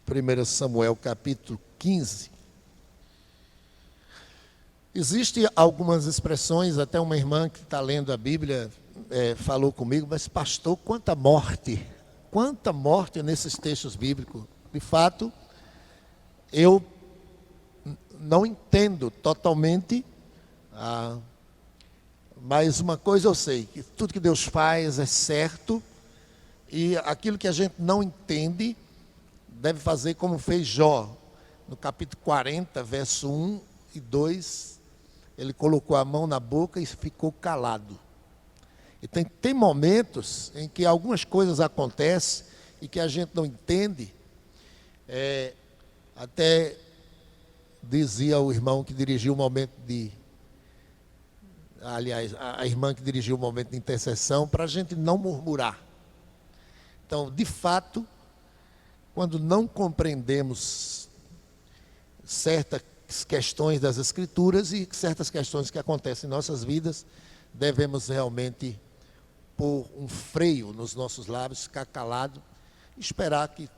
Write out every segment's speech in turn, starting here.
1 Samuel capítulo 15. Existem algumas expressões, até uma irmã que está lendo a Bíblia falou comigo, mas pastor, quanta morte nesses textos bíblicos. De fato, eu não entendo totalmente, mas uma coisa eu sei, que tudo que Deus faz é certo, e aquilo que a gente não entende, deve fazer como fez Jó, no capítulo 40, verso 1 e 2, ele colocou a mão na boca e ficou calado. E tem momentos em que algumas coisas acontecem e que a gente não entende. Até dizia o irmão que dirigiu o momento a irmã que dirigiu o momento de intercessão, para a gente não murmurar. Então, de fato, quando não compreendemos certas questões das Escrituras e certas questões que acontecem em nossas vidas, devemos realmente pôr um freio nos nossos lábios, ficar calado, e esperar que,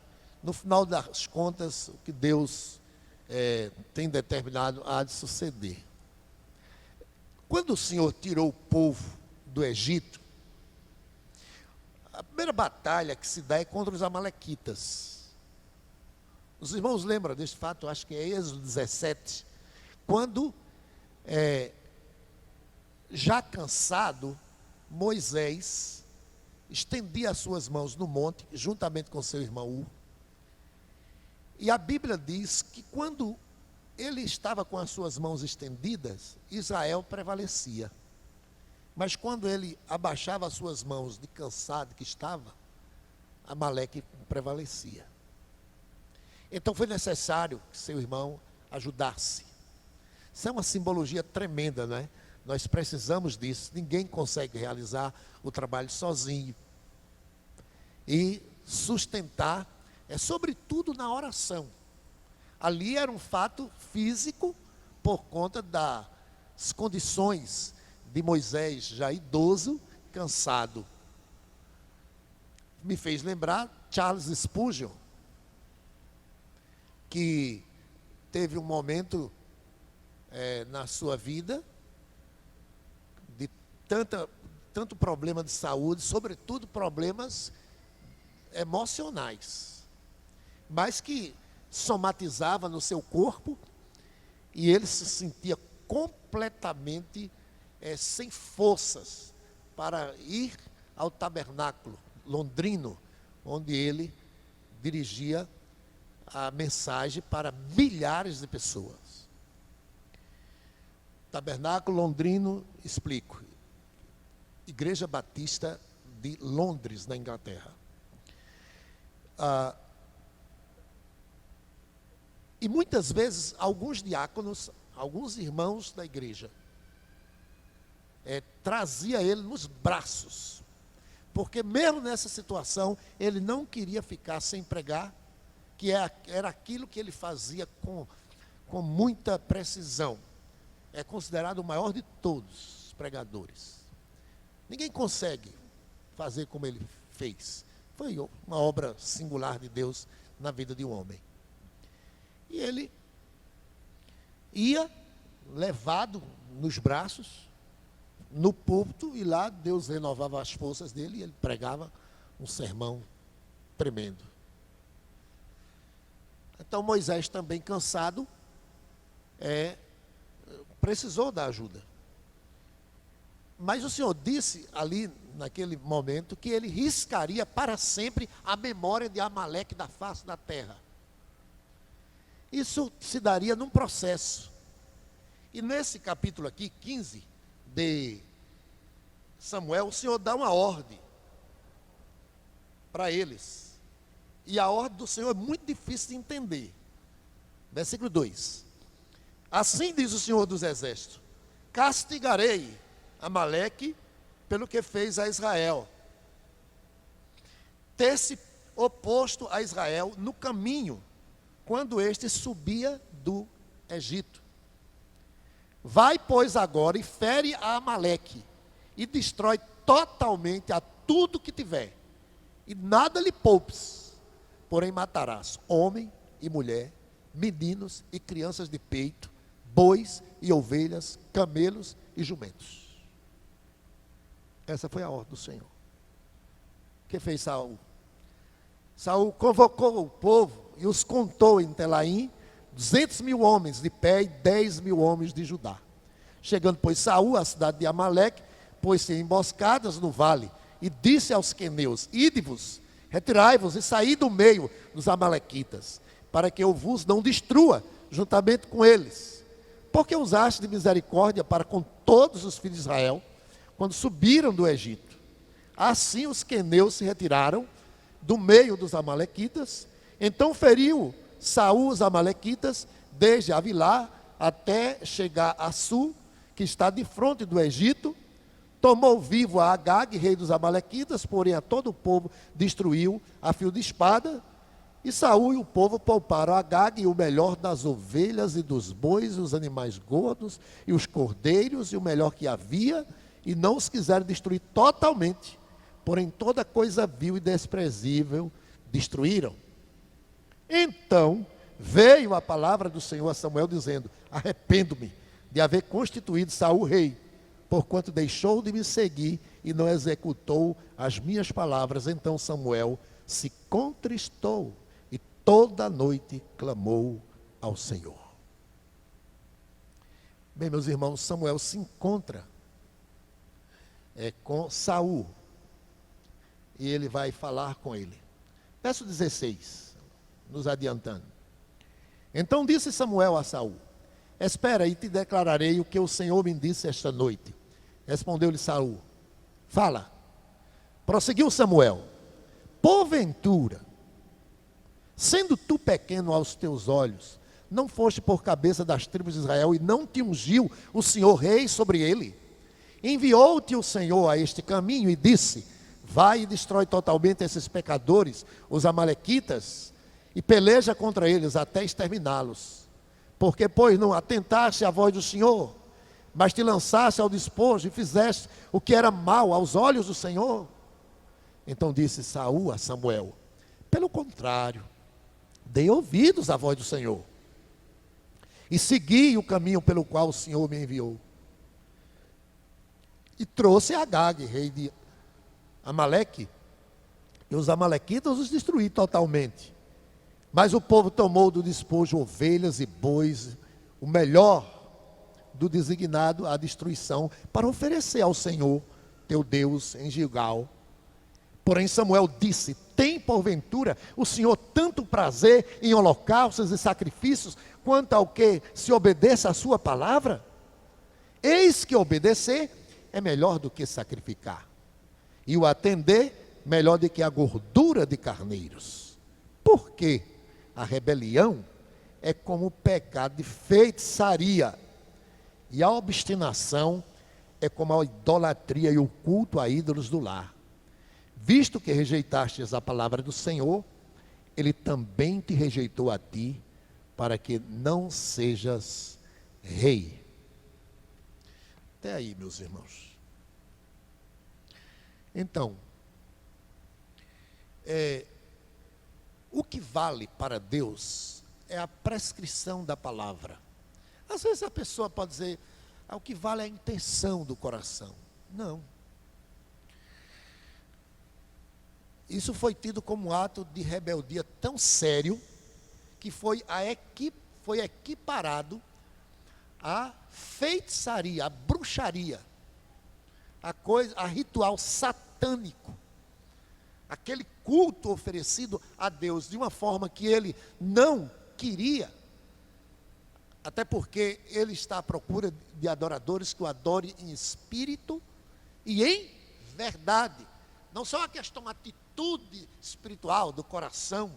no final das contas, o que Deus tem determinado há de suceder. Quando o Senhor tirou o povo do Egito, a primeira batalha que se dá é contra os amalequitas. Os irmãos lembram desse fato, acho que é Êxodo 17, quando, já cansado, Moisés estendia as suas mãos no monte, juntamente com seu irmão Ur. E a Bíblia diz que quando ele estava com as suas mãos estendidas, Israel prevalecia. Mas quando ele abaixava as suas mãos de cansado que estava, Amaleque prevalecia. Então foi necessário que seu irmão ajudasse. Isso é uma simbologia tremenda, não é? Nós precisamos disso. Ninguém consegue realizar o trabalho sozinho. E sustentar sobretudo na oração. Ali era um fato físico por conta das condições de Moisés já idoso, cansado. Me fez lembrar Charles Spurgeon, que teve um momento na sua vida de tanto problema de saúde, sobretudo problemas emocionais, mas que somatizava no seu corpo, e ele se sentia completamente sem forças para ir ao tabernáculo londrino, onde ele dirigia a mensagem para milhares de pessoas. Tabernáculo londrino, explico, Igreja Batista de Londres, na Inglaterra. E muitas vezes, alguns diáconos, alguns irmãos da igreja, trazia ele nos braços, porque mesmo nessa situação, ele não queria ficar sem pregar, que era aquilo que ele fazia com muita precisão. É considerado o maior de todos os pregadores. Ninguém consegue fazer como ele fez. Foi uma obra singular de Deus na vida de um homem. E ele ia levado nos braços, no púlpito, e lá Deus renovava as forças dele e ele pregava um sermão tremendo. Então Moisés, também cansado, precisou da ajuda. Mas o Senhor disse ali, naquele momento, que ele riscaria para sempre a memória de Amaleque da face da terra. Isso se daria num processo. E nesse capítulo aqui, 15 de Samuel, o Senhor dá uma ordem para eles. E a ordem do Senhor é muito difícil de entender. Versículo 2. Assim diz o Senhor dos Exércitos: castigarei Amaleque pelo que fez a Israel, ter se oposto a Israel no caminho, quando este subia do Egito. Vai, pois, agora e fere a Amaleque, e destrói totalmente a tudo que tiver, e nada lhe poupes, porém matarás homem e mulher, meninos e crianças de peito, bois e ovelhas, camelos e jumentos. Essa foi a ordem do Senhor. O que fez Saul? Saul convocou o povo e os contou em Telaim, 200.000 homens de pé e 10.000 homens de Judá. Chegando, pois, Saul à cidade de Amaleque, pôs-se em emboscadas no vale, e disse aos queneus: Ide-vos, retirai-vos e saí do meio dos amalequitas, para que eu vos não destrua juntamente com eles. Porque usaste de misericórdia para com todos os filhos de Israel, quando subiram do Egito. Assim os queneus se retiraram do meio dos amalequitas. Então feriu Saul os amalequitas, desde Avilá até chegar a Sul, que está de frente do Egito. Tomou vivo a Agag, rei dos amalequitas, porém a todo o povo destruiu a fio de espada. E Saul e o povo pouparam a Agag e o melhor das ovelhas e dos bois, e os animais gordos, e os cordeiros, e o melhor que havia, e não os quiseram destruir totalmente. Porém toda coisa vil e desprezível destruíram. Então veio a palavra do Senhor a Samuel, dizendo: Arrependo-me de haver constituído Saul rei, porquanto deixou de me seguir e não executou as minhas palavras. Então Samuel se contristou e toda a noite clamou ao Senhor. Bem, meus irmãos, Samuel se encontra com Saul e ele vai falar com ele. Verso 16, nos adiantando. Então disse Samuel a Saul: Espera e te declararei o que o Senhor me disse esta noite. Respondeu-lhe Saul: Fala. Prosseguiu Samuel: Porventura, sendo tu pequeno aos teus olhos, não foste por cabeça das tribos de Israel e não te ungiu o Senhor rei sobre ele? Enviou-te o Senhor a este caminho e disse: Vai e destrói totalmente esses pecadores, os amalequitas, e peleja contra eles até exterminá-los. Porque, pois, não atentaste à voz do Senhor, mas te lançaste ao despojo e fizeste o que era mal aos olhos do Senhor? Então disse Saul a Samuel: Pelo contrário, dei ouvidos à voz do Senhor, e segui o caminho pelo qual o Senhor me enviou. E trouxe Agag, rei de Amaleque, e os amalequitas os destruí totalmente. Mas o povo tomou do despojo ovelhas e bois, o melhor do designado à destruição, para oferecer ao Senhor teu Deus em Gilgal. Porém Samuel disse: Tem porventura o Senhor tanto prazer em holocaustos e sacrifícios, quanto ao que se obedeça a sua palavra? Eis que obedecer é melhor do que sacrificar, e o atender melhor do que a gordura de carneiros. Porque a rebelião é como o pecado de feitiçaria, e a obstinação é como a idolatria e o culto a ídolos do lar. Visto que rejeitastes a palavra do Senhor, Ele também te rejeitou a ti, para que não sejas rei. Até aí, meus irmãos. Então, o que vale para Deus é a prescrição da palavra. Às vezes a pessoa pode dizer: o que vale é a intenção do coração. Não. Isso foi tido como um ato de rebeldia tão sério, que foi equiparado à feitiçaria, à bruxaria, a ritual satânico. Aquele culto oferecido a Deus de uma forma que ele não queria, até porque ele está à procura de adoradores que o adorem em espírito e em verdade. Não só a questão, uma atitude espiritual do coração,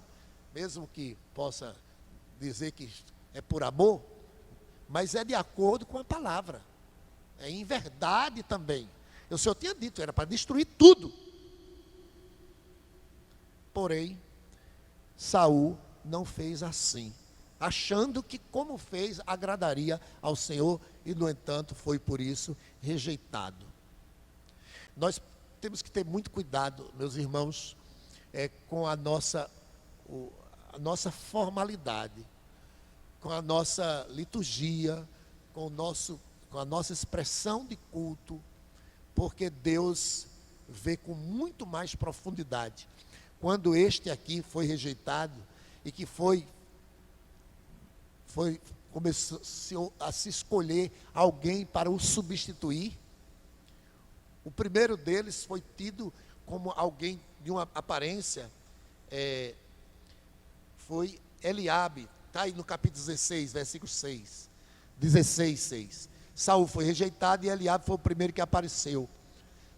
mesmo que possa dizer que é por amor, mas é de acordo com a palavra, é em verdade também. O Senhor tinha dito, era para destruir tudo. Porém, Saul não fez assim, achando que como fez agradaria ao Senhor, e no entanto foi por isso rejeitado. Nós temos que ter muito cuidado, meus irmãos, com a nossa formalidade, com a nossa liturgia, com a nossa expressão de culto, porque Deus vê com muito mais profundidade. Quando este aqui foi rejeitado e que começou a se escolher alguém para o substituir, o primeiro deles foi tido como alguém de uma aparência, foi Eliabe. Está aí no capítulo 16, versículo 6. 16, 6. Saul foi rejeitado e Eliabe foi o primeiro que apareceu.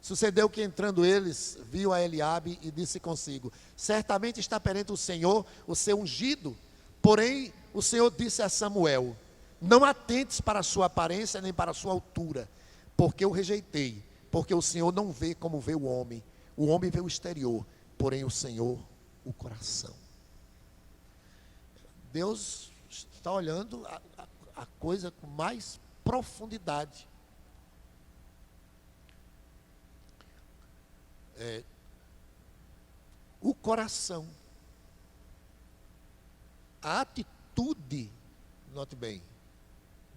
Sucedeu que, entrando eles, viu a Eliabe e disse consigo: certamente está perante o Senhor o seu ungido. Porém, o Senhor disse a Samuel: não atentes para a sua aparência nem para a sua altura, porque o rejeitei. Porque o Senhor não vê como vê o homem vê o exterior, porém o Senhor o coração. Deus está olhando a coisa com mais profundidade. O coração, a atitude, note bem,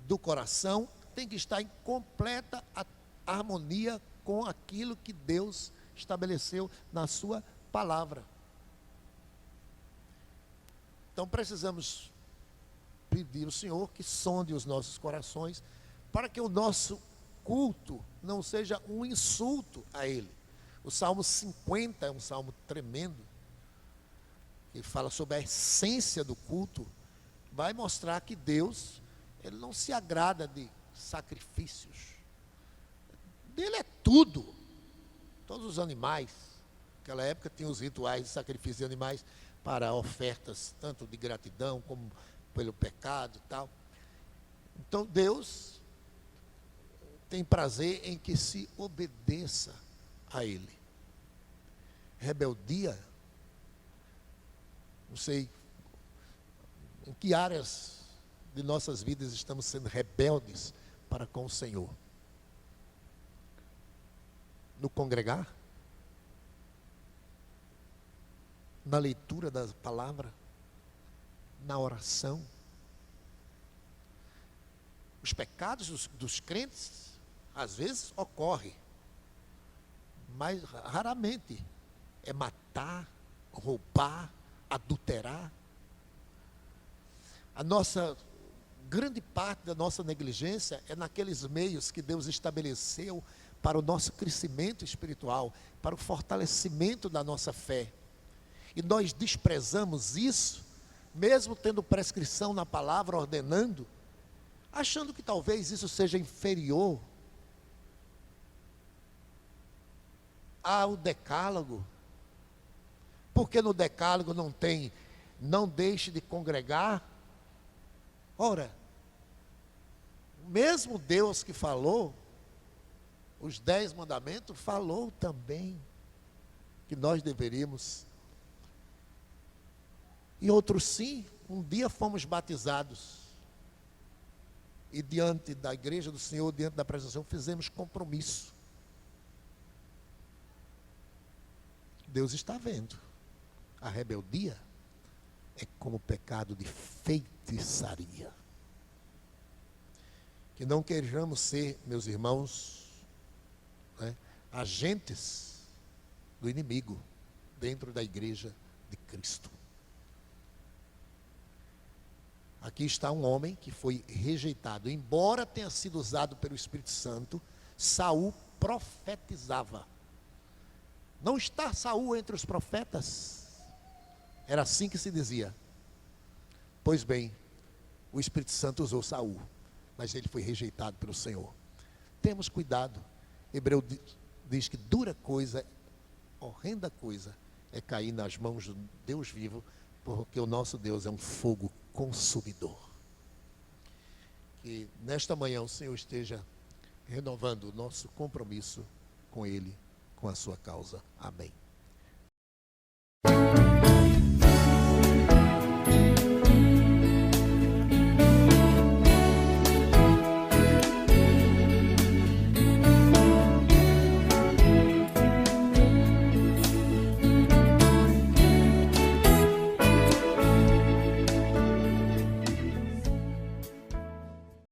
do coração tem que estar em completa harmonia com aquilo que Deus estabeleceu na sua palavra. Então precisamos pedir ao Senhor que sonde os nossos corações, para que o nosso culto não seja um insulto a Ele. O Salmo 50 é um salmo tremendo, que fala sobre a essência do culto. Vai mostrar que Deus, Ele não se agrada de sacrifícios. Dele é tudo. Todos os animais. Naquela época tinha os rituais de sacrifício de animais para ofertas, tanto de gratidão como pelo pecado e tal. Então Deus tem prazer em que se obedeça a Ele. Rebeldia, não sei em que áreas de nossas vidas estamos sendo rebeldes para com o Senhor. No congregar, na leitura da palavra, na oração. Os pecados dos crentes, às vezes, ocorrem, mas raramente. É matar, roubar, adulterar. A nossa grande parte da nossa negligência é naqueles meios que Deus estabeleceu para o nosso crescimento espiritual, para o fortalecimento da nossa fé. E nós desprezamos isso, mesmo tendo prescrição na palavra, ordenando, achando que talvez isso seja inferior ao decálogo. Porque no decálogo não tem, não deixe de congregar. Ora, o mesmo Deus que falou os 10 mandamentos, falou também que nós deveríamos. E outros sim, um dia fomos batizados. E diante da igreja do Senhor, diante da presença do Senhor, fizemos compromisso. Deus está vendo. A rebeldia é como pecado de feitiçaria. Que não queiramos ser, meus irmãos, agentes do inimigo dentro da igreja de Cristo. Aqui está um homem que foi rejeitado. Embora tenha sido usado pelo Espírito Santo, Saul profetizava. Não está Saul entre os profetas? Era assim que se dizia. Pois bem, o Espírito Santo usou Saul, mas ele foi rejeitado pelo Senhor. Temos cuidado. Hebreu diz que dura coisa, horrenda coisa, é cair nas mãos do Deus vivo, porque o nosso Deus é um fogo consumidor. Que nesta manhã o Senhor esteja renovando o nosso compromisso com Ele, com a sua causa. Amém.